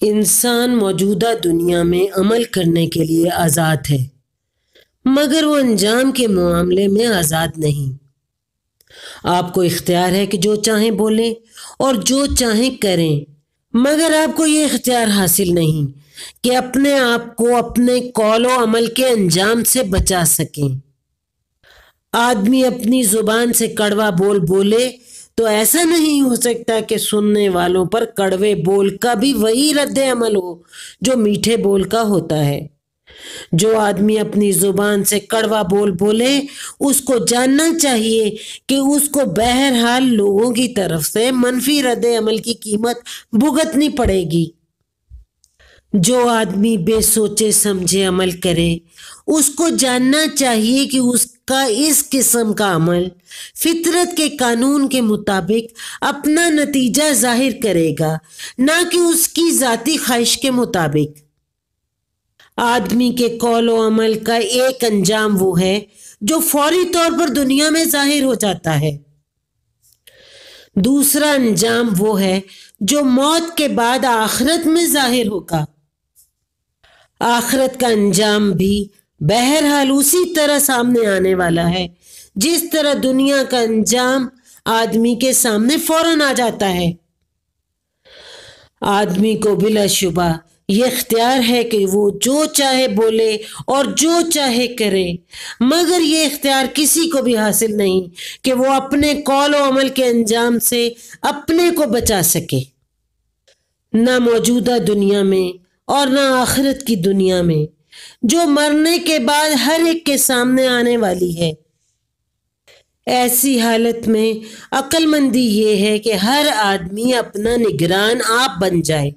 انسان موجودہ دنیا میں عمل کرنے کے لیے آزاد ہے، مگر وہ انجام کے معاملے میں آزاد نہیں۔ آپ کو اختیار ہے کہ جو چاہیں بولیں اور جو چاہیں کریں، مگر آپ کو یہ اختیار حاصل نہیں کہ اپنے آپ کو اپنے قول و عمل کے انجام سے بچا سکیں۔ آدمی اپنی زبان سے کڑوا بول بولے تو ایسا نہیں ہو سکتا کہ سننے والوں پر کڑوے بول کا بھی وہی رد عمل ہو جو میٹھے بول کا ہوتا ہے۔ جو آدمی اپنی زبان سے کڑوا بول بولے، اس کو جاننا چاہیے کہ اس کو بہرحال لوگوں کی طرف سے منفی رد عمل کی قیمت بھگتنی پڑے گی۔ جو آدمی بے سوچے سمجھے عمل کرے، اس کو جاننا چاہیے کہ اس کا اس قسم کا عمل فطرت کے قانون کے مطابق اپنا نتیجہ ظاہر کرے گا، نہ کہ اس کی ذاتی خواہش کے مطابق۔ آدمی کے قول و عمل کا ایک انجام وہ ہے جو فوری طور پر دنیا میں ظاہر ہو جاتا ہے۔ دوسرا انجام وہ ہے جو موت کے بعد آخرت میں ظاہر ہوگا۔ آخرت کا انجام بھی بہرحال اسی طرح سامنے آنے والا ہے جس طرح دنیا کا انجام آدمی کے سامنے فوراً آ جاتا ہے۔ آدمی کو بلا شبہ یہ اختیار ہے کہ وہ جو چاہے بولے اور جو چاہے کرے، مگر یہ اختیار کسی کو بھی حاصل نہیں کہ وہ اپنے قول و عمل کے انجام سے اپنے کو بچا سکے، نہ موجودہ دنیا میں اور نہ آخرت کی دنیا میں، جو مرنے کے بعد ہر ایک کے سامنے آنے والی ہے۔ ایسی حالت میں عقل مندی یہ ہے کہ ہر آدمی اپنا نگران آپ بن جائے۔